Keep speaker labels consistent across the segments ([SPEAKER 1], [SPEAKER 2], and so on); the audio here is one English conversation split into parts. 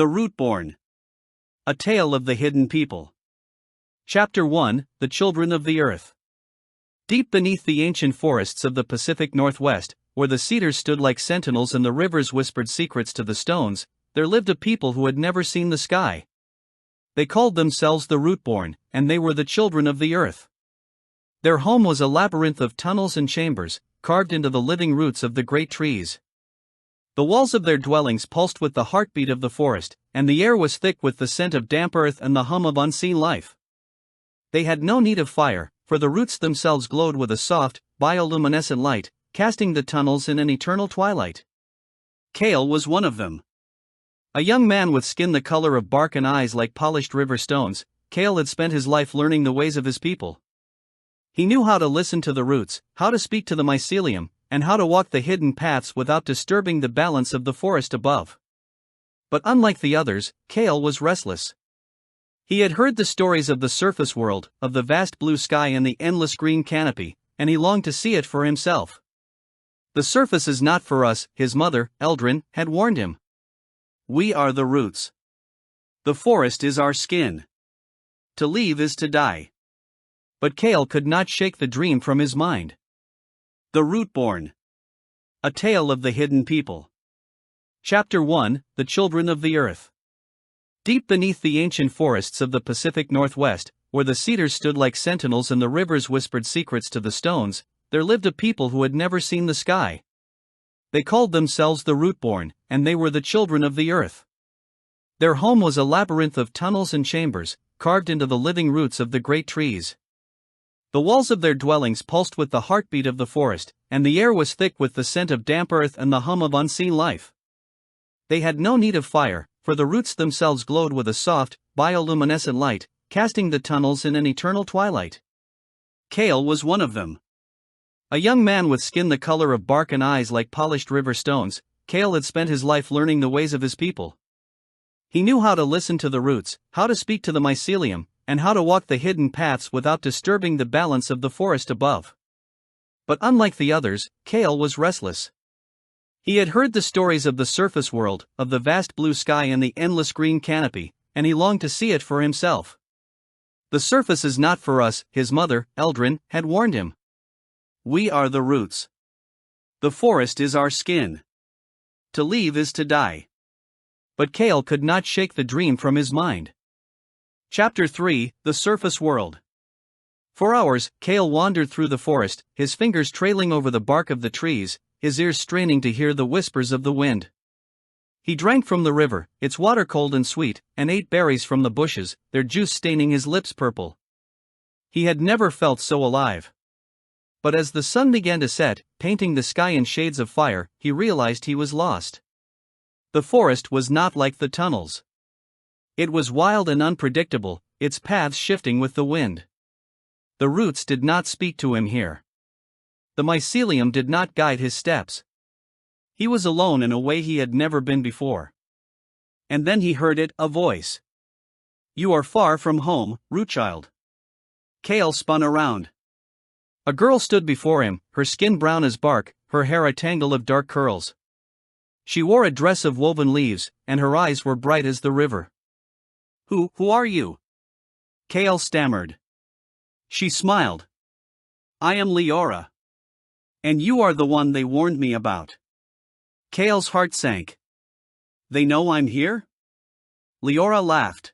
[SPEAKER 1] The Rootborn. A Tale of the Hidden People. Chapter 1: The Children of the Earth. Deep beneath the ancient forests of the Pacific Northwest, where the cedars stood like sentinels and the rivers whispered secrets to the stones, there lived a people who had never seen the sky. They called themselves the Rootborn, and they were the children of the earth. Their home was a labyrinth of tunnels and chambers, carved into the living roots of the great trees. The walls of their dwellings pulsed with the heartbeat of the forest, and the air was thick with the scent of damp earth and the hum of unseen life. They had no need of fire, for the roots themselves glowed with a soft, bioluminescent light, casting the tunnels in an eternal twilight. Kale was one of them. A young man with skin the color of bark and eyes like polished river stones, Kale had spent his life learning the ways of his people. He knew how to listen to the roots, how to speak to the mycelium, and how to walk the hidden paths without disturbing the balance of the forest above. But unlike the others, Kale was restless. He had heard the stories of the surface world, of the vast blue sky and the endless green canopy, and he longed to see it for himself. The surface is not for us, his mother, Eldrin, had warned him. We are the roots. The forest is our skin. To leave is to die. But Kale could not shake the dream from his mind. The Rootborn. A Tale of the Hidden People. Chapter 1: The Children of the Earth. Deep beneath the ancient forests of the Pacific Northwest, where the cedars stood like sentinels and the rivers whispered secrets to the stones, there lived a people who had never seen the sky. They called themselves the Rootborn, and they were the children of the earth. Their home was a labyrinth of tunnels and chambers, carved into the living roots of the great trees. The walls of their dwellings pulsed with the heartbeat of the forest, and the air was thick with the scent of damp earth and the hum of unseen life. They had no need of fire, for the roots themselves glowed with a soft, bioluminescent light, casting the tunnels in an eternal twilight. Kale was one of them. A young man with skin the color of bark and eyes like polished river stones, Kale had spent his life learning the ways of his people. He knew how to listen to the roots, how to speak to the mycelium, and how to walk the hidden paths without disturbing the balance of the forest above. But unlike the others, Kale was restless. He had heard the stories of the surface world, of the vast blue sky and the endless green canopy, and he longed to see it for himself. The surface is not for us, his mother, Eldrin, had warned him. We are the roots. The forest is our skin. To leave is to die. But Kale could not shake the dream from his mind. Chapter 3: The Surface World. For hours, Kale wandered through the forest, his fingers trailing over the bark of the trees, his ears straining to hear the whispers of the wind. He drank from the river, its water cold and sweet, and ate berries from the bushes, their juice staining his lips purple. He had never felt so alive. But as the sun began to set, painting the sky in shades of fire, he realized he was lost. The forest was not like the tunnels. It was wild and unpredictable, its paths shifting with the wind. The roots did not speak to him here. The mycelium did not guide his steps. He was alone in a way he had never been before. And then he heard it, a voice. You are far from home, Rootchild. Kale spun around. A girl stood before him, her skin brown as bark, her hair a tangle of dark curls. She wore a dress of woven leaves, and her eyes were bright as the river. Who are you? Kale stammered. She smiled. I am Leora. And you are the one they warned me about. Kale's heart sank. They know I'm here? Leora laughed.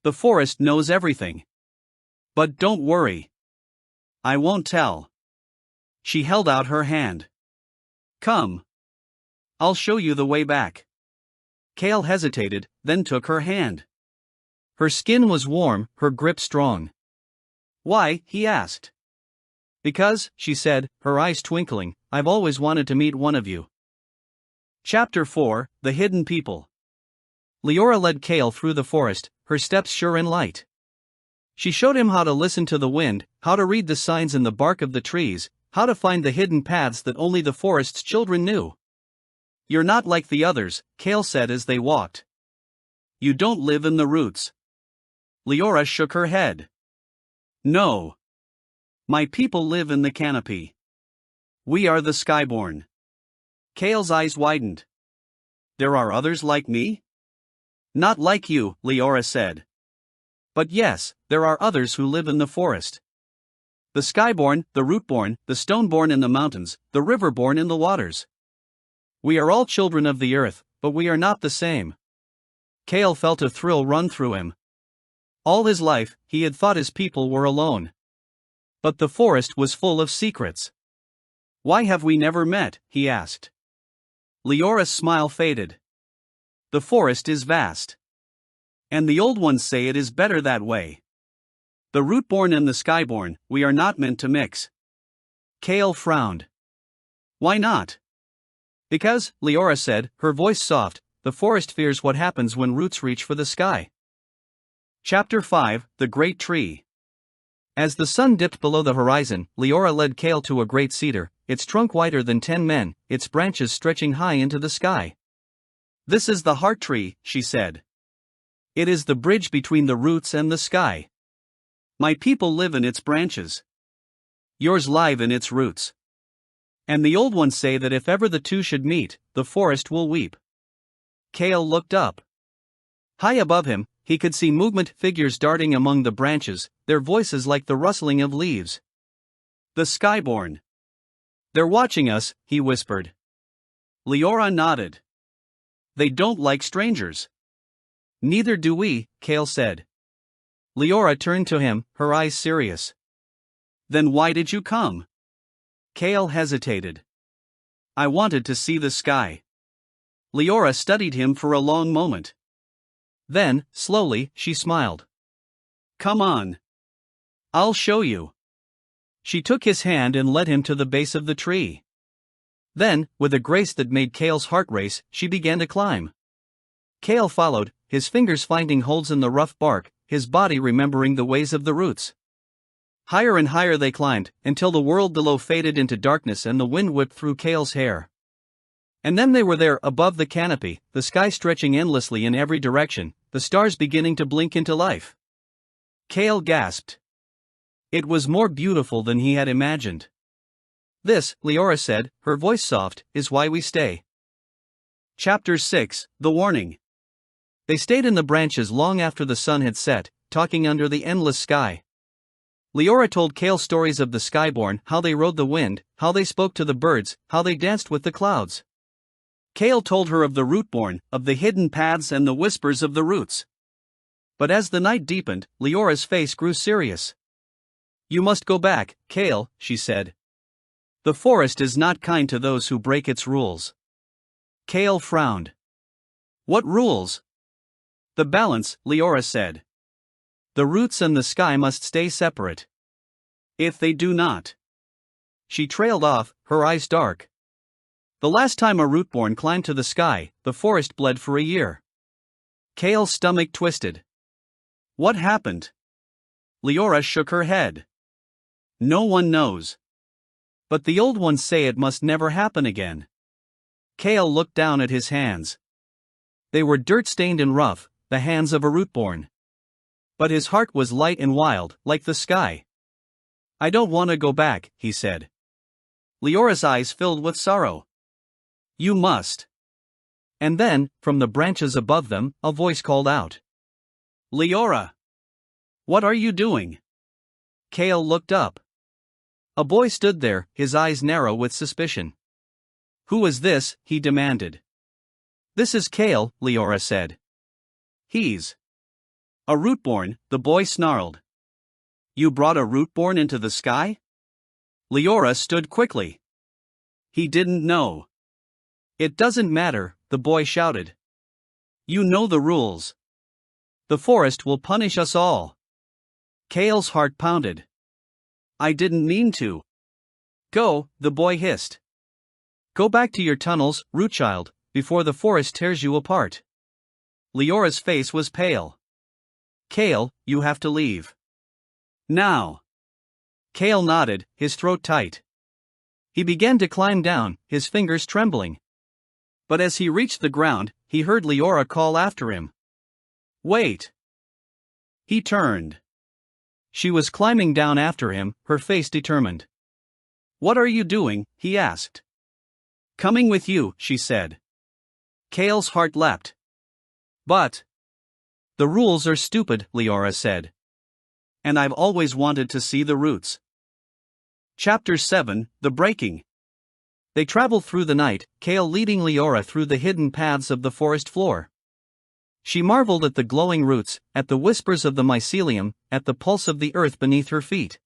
[SPEAKER 1] The forest knows everything. But don't worry. I won't tell. She held out her hand. Come. I'll show you the way back. Kale hesitated, then took her hand. Her skin was warm, her grip strong. Why? He asked. Because, she said, her eyes twinkling, I've always wanted to meet one of you. Chapter 4: The Hidden People. Leora led Kale through the forest, her steps sure and light. She showed him how to listen to the wind, how to read the signs in the bark of the trees, how to find the hidden paths that only the forest's children knew. You're not like the others, Kale said as they walked. You don't live in the roots. Leora shook her head. No. My people live in the canopy. We are the Skyborn. Kale's eyes widened. There are others like me? Not like you, Leora said. But yes, there are others who live in the forest. The Skyborn, the Rootborn, the Stoneborn in the mountains, the Riverborn in the waters. We are all children of the earth, but we are not the same. Kale felt a thrill run through him. All his life, he had thought his people were alone. But the forest was full of secrets. Why have we never met? He asked. Leora's smile faded. The forest is vast. And the old ones say it is better that way. The Rootborn and the Skyborn, we are not meant to mix. Kale frowned. Why not? Because, Leora said, her voice soft, the forest fears what happens when roots reach for the sky. Chapter 5, The Great Tree. As the sun dipped below the horizon, Leora led Kale to a great cedar, its trunk wider than 10 men, its branches stretching high into the sky. This is the heart tree, she said. It is the bridge between the roots and the sky. My people live in its branches. Yours live in its roots. And the old ones say that if ever the two should meet, the forest will weep. Kale looked up. High above him, he could see movement figures darting among the branches, their voices like the rustling of leaves. The Skyborn. They're watching us, he whispered. Leora nodded. They don't like strangers. Neither do we, Kale said. Leora turned to him, her eyes serious. Then why did you come? Kale hesitated. I wanted to see the sky. Leora studied him for a long moment. Then, slowly, she smiled. Come on. I'll show you. She took his hand and led him to the base of the tree. Then, with a grace that made Kale's heart race, she began to climb. Kale followed, his fingers finding holes in the rough bark, his body remembering the ways of the roots. Higher and higher they climbed, until the world below faded into darkness and the wind whipped through Kale's hair. And then they were there, above the canopy, the sky stretching endlessly in every direction, the stars beginning to blink into life. Kale gasped. It was more beautiful than he had imagined. This, Leora said, her voice soft, is why we stay. Chapter 6, The Warning. They stayed in the branches long after the sun had set, talking under the endless sky. Leora told Kale stories of the Skyborn, how they rode the wind, how they spoke to the birds, how they danced with the clouds. Kale told her of the Rootborn, of the hidden paths and the whispers of the roots. But as the night deepened, Leora's face grew serious. You must go back, Kale, she said. The forest is not kind to those who break its rules. Kale frowned. What rules? The balance, Leora said. The roots and the sky must stay separate. If they do not. She trailed off, her eyes dark. The last time a Rootborn climbed to the sky, the forest bled for a year. Kale's stomach twisted. What happened? Leora shook her head. No one knows. But the old ones say it must never happen again. Kale looked down at his hands. They were dirt-stained and rough, the hands of a Rootborn. But his heart was light and wild, like the sky. I don't want to go back, he said. Leora's eyes filled with sorrow. You must. And then, from the branches above them, a voice called out. Leora! What are you doing? Kale looked up. A boy stood there, his eyes narrow with suspicion. Who is this? He demanded. This is Kale, Leora said. He's a Rootborn, the boy snarled. You brought a Rootborn into the sky? Leora stood quickly. He didn't know. It doesn't matter, the boy shouted. You know the rules. The forest will punish us all. Kale's heart pounded. I didn't mean to. Go, the boy hissed. Go back to your tunnels, Rootchild, before the forest tears you apart. Leora's face was pale. Kale, you have to leave. Now. Kale nodded, his throat tight. He began to climb down, his fingers trembling. But as he reached the ground, he heard Leora call after him. Wait. He turned. She was climbing down after him, her face determined. What are you doing? He asked. Coming with you, she said. Kale's heart leapt. But The rules are stupid, Leora said. And I've always wanted to see the roots. Chapter 7, The Breaking. They travel through the night, Kale leading Leora through the hidden paths of the forest floor. She marveled at the glowing roots, at the whispers of the mycelium, at the pulse of the earth beneath her feet.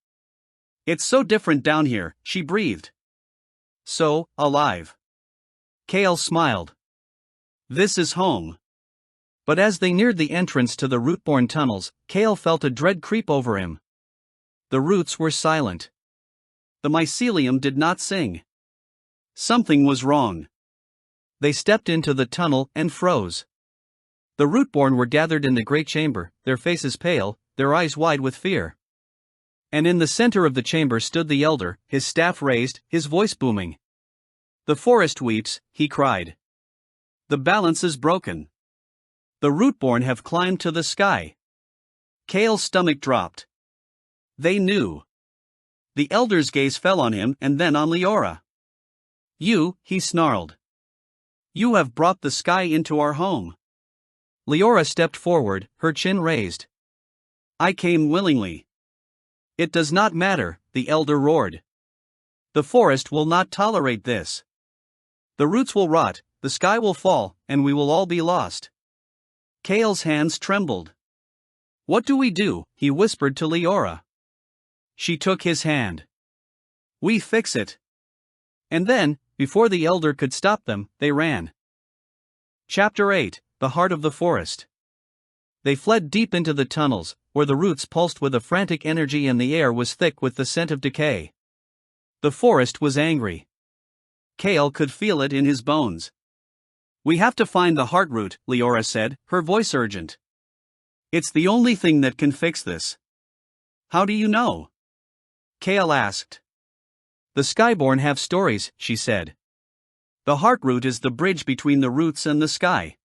[SPEAKER 1] It's so different down here, she breathed. So, alive. Kale smiled. This is home. But as they neared the entrance to the Rootborn tunnels, Kale felt a dread creep over him. The roots were silent. The mycelium did not sing. Something was wrong. They stepped into the tunnel and froze. The Rootborn were gathered in the great chamber, their faces pale, their eyes wide with fear. And in the center of the chamber stood the elder, his staff raised, his voice booming. The forest weeps, he cried. The balance is broken. The Rootborn have climbed to the sky. Kale's stomach dropped. They knew. The elder's gaze fell on him and then on Leora. You, he snarled. You have brought the sky into our home. Leora stepped forward, her chin raised. I came willingly. It does not matter, the elder roared. The forest will not tolerate this. The roots will rot, the sky will fall, and we will all be lost. Kale's hands trembled. What do we do? He whispered to Leora. She took his hand. We fix it. And then, before the elder could stop them, they ran. Chapter 8, The Heart of the Forest. They fled deep into the tunnels, where the roots pulsed with a frantic energy and the air was thick with the scent of decay. The forest was angry. Kale could feel it in his bones. We have to find the heartroot, Leora said, her voice urgent. It's the only thing that can fix this. How do you know? Kale asked. The Skyborn have stories, she said. The heartroot is the bridge between the roots and the sky.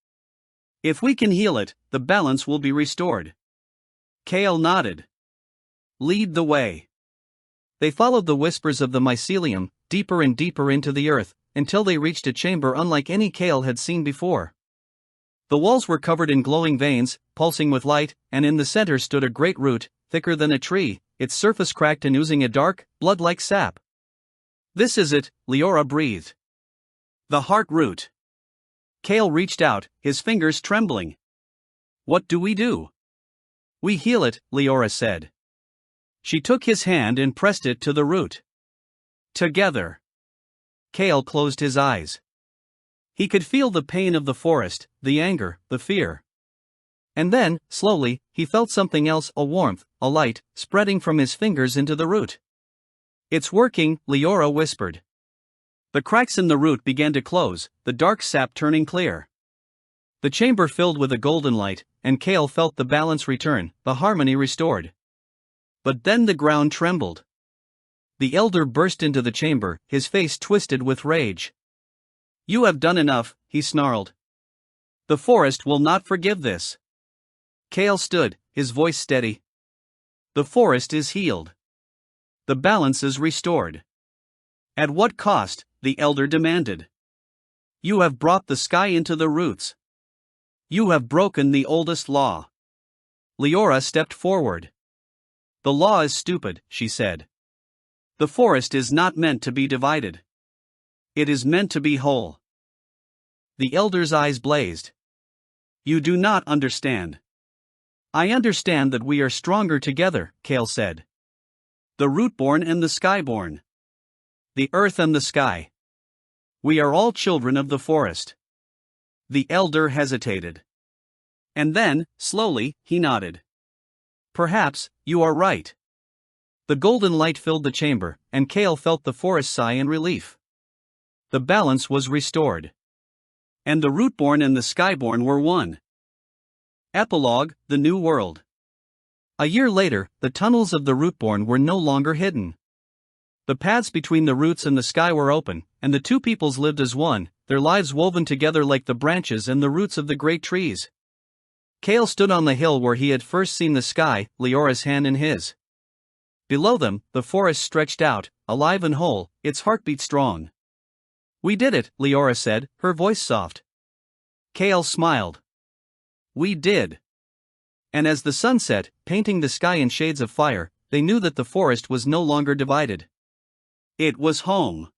[SPEAKER 1] If we can heal it, the balance will be restored. Kale nodded. Lead the way. They followed the whispers of the mycelium, deeper and deeper into the earth, until they reached a chamber unlike any Kale had seen before. The walls were covered in glowing veins, pulsing with light, and in the center stood a great root, thicker than a tree, its surface cracked and oozing a dark, blood-like sap. This is it, Leora breathed. The heart root. Kale reached out, his fingers trembling. What do we do? We heal it, Leora said. She took his hand and pressed it to the root. Together. Kale closed his eyes. He could feel the pain of the forest, the anger, the fear. And then, slowly, he felt something else, a warmth, a light, spreading from his fingers into the root. It's working, Leora whispered. The cracks in the root began to close, the dark sap turning clear. The chamber filled with a golden light, and Kale felt the balance return, the harmony restored. But then the ground trembled. The elder burst into the chamber, his face twisted with rage. You have done enough, he snarled. The forest will not forgive this. Kale stood, his voice steady. The forest is healed. The balance is restored. At what cost? The elder demanded. You have brought the sky into the roots. You have broken the oldest law. Leora stepped forward. The law is stupid, she said. The forest is not meant to be divided. It is meant to be whole. The elder's eyes blazed. You do not understand. I understand that we are stronger together, Kale said. The Rootborn and the Skyborn. The earth and the sky. We are all children of the forest. The elder hesitated. And then, slowly, he nodded. Perhaps, you are right. The golden light filled the chamber, and Kale felt the forest sigh in relief. The balance was restored. And the Rootborn and the Skyborn were one. Epilogue, The New World. A year later, the tunnels of the Rootborn were no longer hidden. The paths between the roots and the sky were open, and the two peoples lived as one, their lives woven together like the branches and the roots of the great trees. Kale stood on the hill where he had first seen the sky, Leora's hand in his. Below them, the forest stretched out, alive and whole, its heartbeat strong. We did it, Leora said, her voice soft. Kale smiled. We did. And as the sun set, painting the sky in shades of fire, they knew that the forest was no longer divided. It was home.